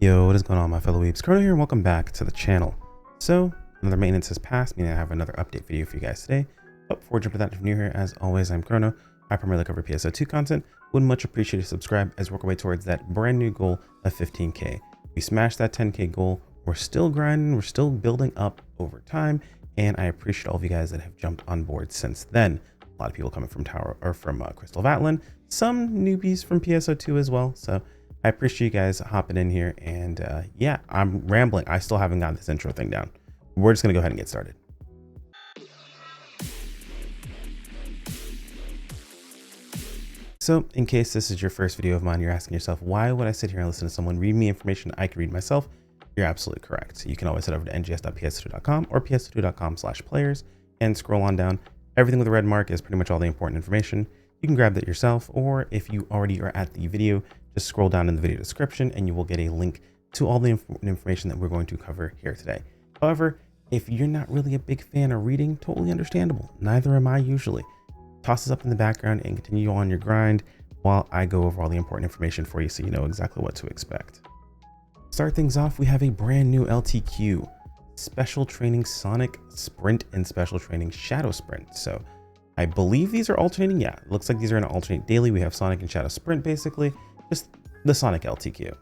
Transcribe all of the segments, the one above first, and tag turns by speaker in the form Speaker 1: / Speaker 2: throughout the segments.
Speaker 1: Yo, what is going on, my fellow weebs? Chrono here, and welcome back to the channel. So, another maintenance has passed, meaning I have another update video for you guys today. But before jumping that, if you're new here, as always, I'm Chrono. I primarily cover PSO2 content. Would much appreciate if you subscribe as we work our way towards that brand new goal of 15K. We smashed that 10K goal. We're still grinding, we're still building up over time, and I appreciate all of you guys that have jumped on board since then. A lot of people coming from Crystal of Atlan, some newbies from PSO2 as well. So I appreciate you guys hopping in here, and yeah, I'm rambling. I still haven't got this intro thing down. We're just gonna go ahead and get started. So in case this is your first video of mine, you're asking yourself, why would I sit here and listen to someone read me information I could read myself? You're absolutely correct. You can always head over to ngs.ps2.com or ps2.com/players and scroll on down. Everything with a red mark is pretty much all the important information. You can grab that yourself, or if you already are at the video, just scroll down in the video description and you will get a link to all the information that we're going to cover here today. However, if you're not really a big fan of reading, totally understandable. Neither am I usually. Toss this up in the background and continue on your grind while I go over all the important information for you so you know exactly what to expect. Start things off, we have a brand new LTQ, Special Training Sonic Sprint and Special Training Shadow Sprint. So I believe these are alternating. Yeah, it looks like these are going to alternate daily. We have Sonic and Shadow Sprint, basically just the Sonic LTQ.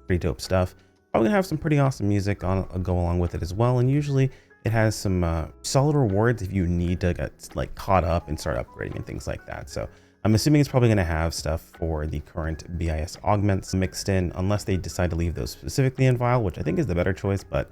Speaker 1: Pretty dope stuff. Probably gonna have some pretty awesome music on go along with it as well. And usually it has some solid rewards if you need to get like caught up and start upgrading and things like that. So I'm assuming it's probably gonna have stuff for the current BIS augments mixed in, unless they decide to leave those specifically in vial, which I think is the better choice. But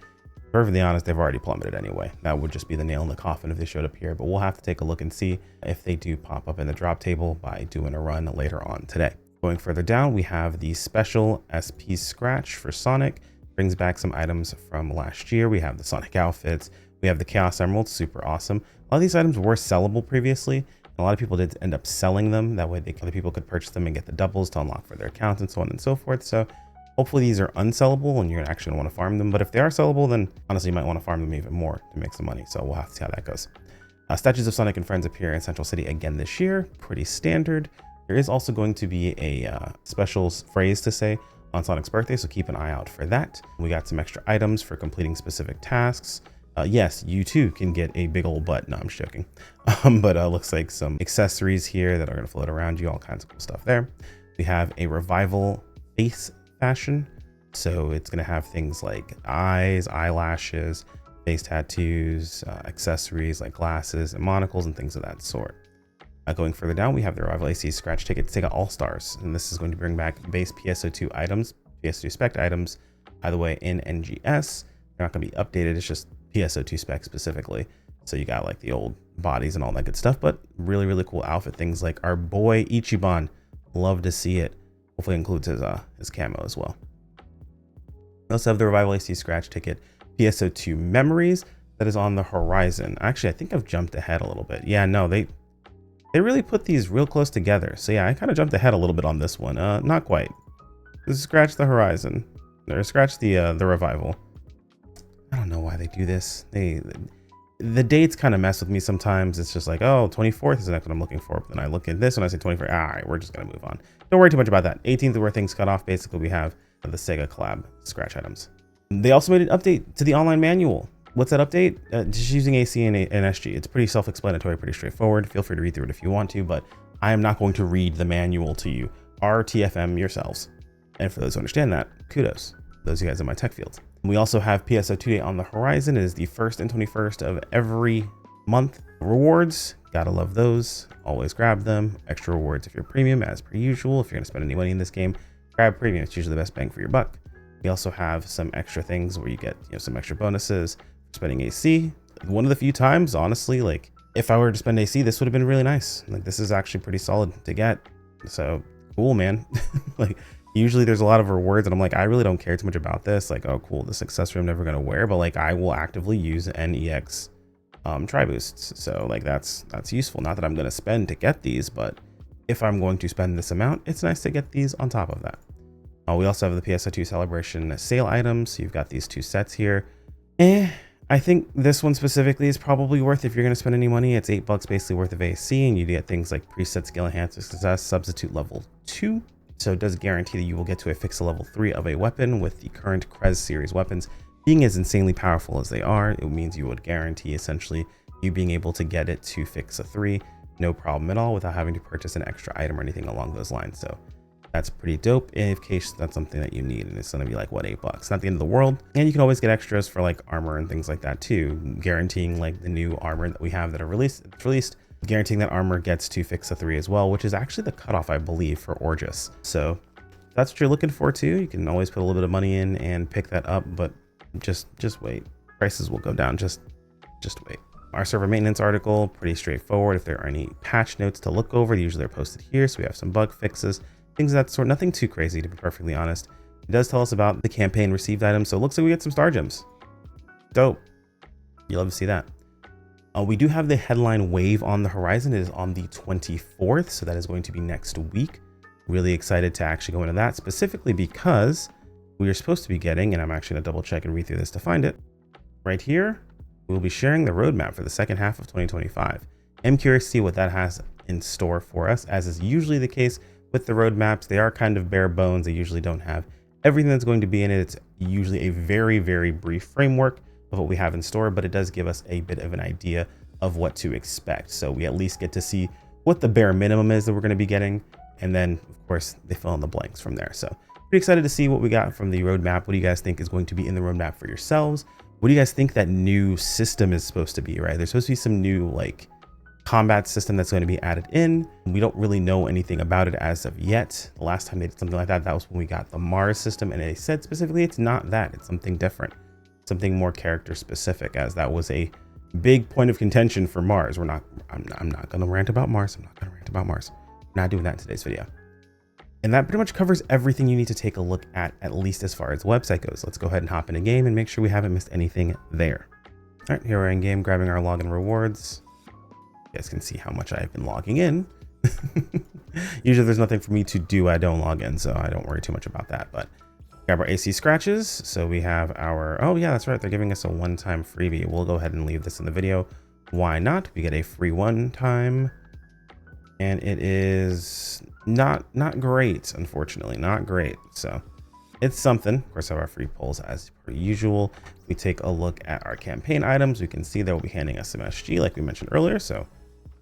Speaker 1: perfectly honest, they've already plummeted anyway. That would just be the nail in the coffin if they showed up here, but we'll have to take a look and see if they do pop up in the drop table by doing a run later on today. Going further down, we have the special SP Scratch for Sonic, brings back some items from last year. We have the Sonic outfits, we have the Chaos Emeralds, super awesome. A lot of these items were sellable previously. A lot of people did end up selling them. That way other people could purchase them and get the doubles to unlock for their accounts and so on and so forth. So hopefully these are unsellable and you're actually gonna want to farm them. But if they are sellable, then honestly, you might want to farm them even more to make some money. So we'll have to see how that goes. Statues of Sonic and Friends appear in Central City again this year. Pretty standard. There is also going to be a special phrase to say on Sonic's birthday, so keep an eye out for that. We got some extra items for completing specific tasks. Yes, you too can get a big old butt. No, I'm just joking. But looks like some accessories here that are going to float around you, all kinds of cool stuff there. We have a revival face fashion. So it's going to have things like eyes, eyelashes, face tattoos, accessories like glasses and monocles and things of that sort. Going further down, we have the Revival AC Scratch Ticket SEGA All-Stars, and this is going to bring back base PSO2 items, PSO2 spec items, by the way, in NGS. They're not going to be updated, it's just PSO2 spec specifically. So you got like the old bodies and all that good stuff, but really, really cool outfit. Things like our boy Ichiban, love to see it. Hopefully it includes his camo as well. We also have the Revival AC Scratch Ticket PSO2 Memories that is on the horizon. Actually, I think I've jumped ahead a little bit. Yeah, no, they really put these real close together. So yeah, I kind of jumped ahead a little bit on this one. Not quite. Just scratch the horizon, or scratch the revival. I don't know why they do this. The dates kind of mess with me sometimes. It's just like, oh, 24th is the next one I'm looking for. But then I look at this and I say 24th. All right, we're just gonna move on. Don't worry too much about that. 18th is where things cut off. Basically, we have the SEGA collab scratch items. They also made an update to the online manual. What's that update? Just using AC and SG. It's pretty self-explanatory, pretty straightforward. Feel free to read through it if you want to, but I am not going to read the manual to you. RTFM yourselves. And for those who understand that, kudos. Those of you guys in my tech field. We also have PSO2 Day on the horizon. It is the 1st and 21st of every month. Rewards, gotta love those. Always grab them. Extra rewards if you're premium, as per usual. If you're gonna spend any money in this game, grab premium. It's usually the best bang for your buck. We also have some extra things where you get some extra bonuses. Spending AC, one of the few times, honestly, like if I were to spend AC, this would have been really nice. Like this is actually pretty solid to get. So cool, man. Like usually there's a lot of rewards and I'm like, I really don't care too much about this. Like, oh cool, this accessory I'm never going to wear, but like I will actively use NEX tri boosts. So like that's useful. Not that I'm going to spend to get these, but if I'm going to spend this amount, it's nice to get these on top of that. We also have the PSO2 celebration sale items. So you've got these two sets here. I think this one specifically is probably worth, if you're going to spend any money, it's $8 basically worth of AC, and you get things like preset skill enhancer success, substitute level 2. So it does guarantee that you will get to a fix a level 3 of a weapon. With the current Krez series weapons being as insanely powerful as they are, it means you would guarantee essentially you being able to get it to fix a 3, no problem at all, without having to purchase an extra item or anything along those lines. So that's pretty dope in case that's something that you need, and it's going to be like, what, $8? Not the end of the world. And you can always get extras for like armor and things like that too, guaranteeing like the new armor that we have that are released, guaranteeing that armor gets to fix a 3 as well, which is actually the cutoff, I believe, for Orgus. So that's what you're looking for too. You can always put a little bit of money in and pick that up, but just wait. Prices will go down. Just wait. Our server maintenance article, pretty straightforward. If there are any patch notes to look over, usually they're posted here. So we have some bug fixes, things of that sort. Nothing too crazy, to be perfectly honest. It does tell us about the campaign received items. So it looks like we get some star gems. Dope. You love to see that. We do have the headline wave on the horizon. It is on the 24th. So that is going to be next week. Really excited to actually go into that, specifically because we are supposed to be getting, and I'm actually going to double check and read through this to find it. Right here, we'll be sharing the roadmap for the second half of 2025. I'm curious to see what that has in store for us, as is usually the case with the roadmaps. They are kind of bare bones. They usually don't have everything that's going to be in it. It's usually a very, very brief framework of what we have in store, but it does give us a bit of an idea of what to expect. So we at least get to see what the bare minimum is that we're going to be getting. And then of course they fill in the blanks from there. So pretty excited to see what we got from the roadmap. What do you guys think is going to be in the roadmap for yourselves? What do you guys think that new system is supposed to be, right? There's supposed to be some new like combat system that's going to be added in. We don't really know anything about it as of yet. The last time they did something like that, that was when we got the Mars system, and they said specifically it's not that, it's something different, something more character specific, as that was a big point of contention for Mars. I'm not going to rant about Mars. We're not doing that in today's video. And that pretty much covers everything you need to take a look at least as far as the website goes. Let's go ahead and hop in a game and make sure we haven't missed anything there. All right, here we're in game, grabbing our login rewards. You guys can see how much I've been logging in. Usually there's nothing for me to do, I don't log in, so I don't worry too much about that. But grab our AC scratches. So we have our, oh yeah, that's right, they're giving us a one-time freebie. We'll go ahead and leave this in the video. Why not? We get a free one-time, and it is not great, unfortunately, not great. So it's something. Of course, I have our free polls as per usual. If we take a look at our campaign items, we can see they'll be handing us some SG like we mentioned earlier. So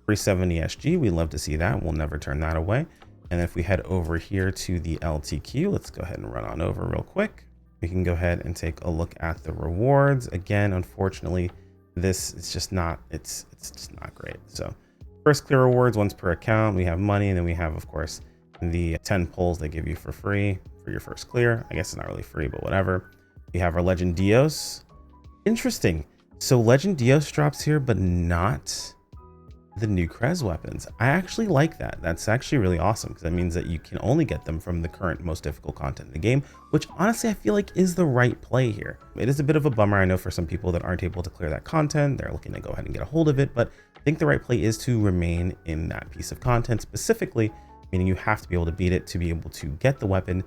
Speaker 1: 370 SG, we love to see that. We'll never turn that away. And if we head over here to the LTQ, let's go ahead and run on over real quick. We can go ahead and take a look at the rewards. Again, unfortunately, this is just not, it's just not great. So first clear rewards, once per account, we have money, and then we have, of course, the 10 pulls they give you for free for your first clear. I guess it's not really free, but whatever. We have our Legend Dios. Interesting. So Legend Dios drops here, but not the new Krez weapons. I actually like that. That's actually really awesome, because that means that you can only get them from the current most difficult content in the game, which honestly I feel like is the right play here. It is a bit of a bummer, I know, for some people that aren't able to clear that content. They're looking to go ahead and get a hold of it, but I think the right play is to remain in that piece of content specifically, meaning you have to be able to beat it to be able to get the weapon.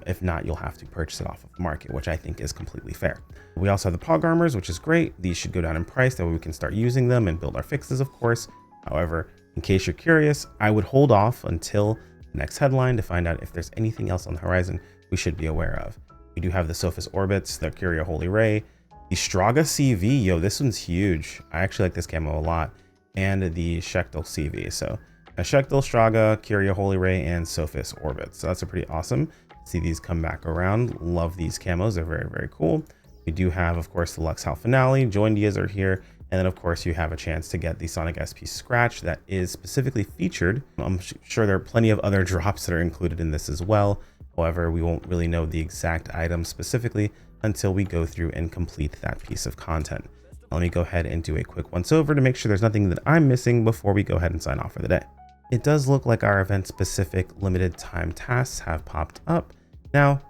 Speaker 1: If not, you'll have to purchase it off of the market, which I think is completely fair. We also have the Pog armors, which is great. These should go down in price, that way we can start using them and build our fixes, of course. However, in case you're curious, I would hold off until the next headline to find out if there's anything else on the horizon we should be aware of. We do have the Sophis Orbits, the Curia Holy Ray, the Straga CV. Yo, this one's huge. I actually like this camo a lot. And the Shechtel CV. So a Shechtel, Straga, Curia Holy Ray, and Sophis Orbits. So that's a pretty awesome. See these come back around. Love these camos. They're very, very cool. We do have, of course, the Lux Hal Finale. Join Dias are here. And then, of course, you have a chance to get the Sonic SP Scratch that is specifically featured. I'm sure there are plenty of other drops that are included in this as well. However, we won't really know the exact item specifically until we go through and complete that piece of content. Let me go ahead and do a quick once over to make sure there's nothing that I'm missing before we go ahead and sign off for the day. It does look like our event specific limited time tasks have popped up. Now,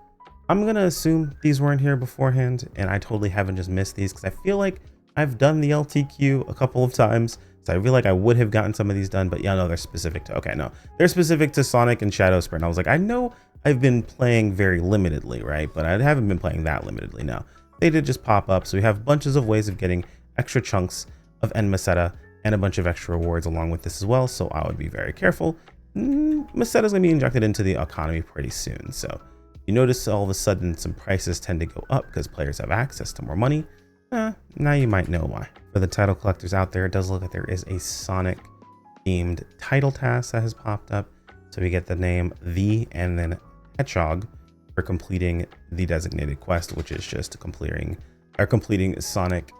Speaker 1: I'm going to assume these weren't here beforehand, and I totally haven't just missed these, because I feel like I've done the LTQ a couple of times, so I feel like I would have gotten some of these done, but yeah, no, they're specific to, okay, no, they're specific to Sonic and Shadow Sprint. I was like, I know I've been playing very limitedly, right? But I haven't been playing that limitedly now. They did just pop up, so we have bunches of ways of getting extra chunks of Enmaseta and a bunch of extra rewards along with this as well, so I would be very careful Meseta is going to be injected into the economy pretty soon. So you notice all of a sudden some prices tend to go up because players have access to more money. Now you might know why. For the title collectors out there, it does look like there is a Sonic themed title task that has popped up. So we get the name The and then Hedgehog for completing the designated quest, which is just completing Sonic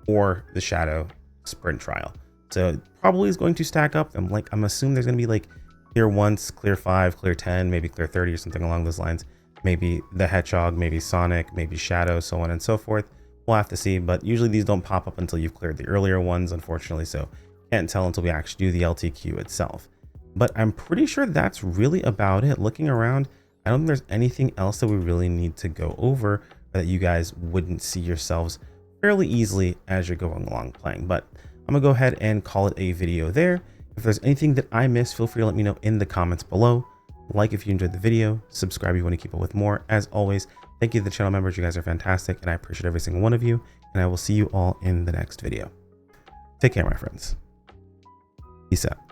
Speaker 1: or the Shadow sprint trial. So it probably is going to stack up. I'm assuming there's going to be like clear once, clear 5, clear 10, maybe clear 30 or something along those lines. Maybe the Hedgehog, maybe Sonic, maybe Shadow, so on and so forth. We'll have to see, but usually these don't pop up until you've cleared the earlier ones, unfortunately, so can't tell until we actually do the LTQ itself. But I'm pretty sure that's really about it. Looking around, I don't think there's anything else that we really need to go over that you guys wouldn't see yourselves fairly easily as you're going along playing. But I'm gonna go ahead and call it a video there. If there's anything that I missed, feel free to let me know in the comments below. Like if you enjoyed the video, subscribe if you want to keep up with more. As always, thank you to the channel members. You guys are fantastic and I appreciate every single one of you. And I will see you all in the next video. Take care, my friends. Peace out.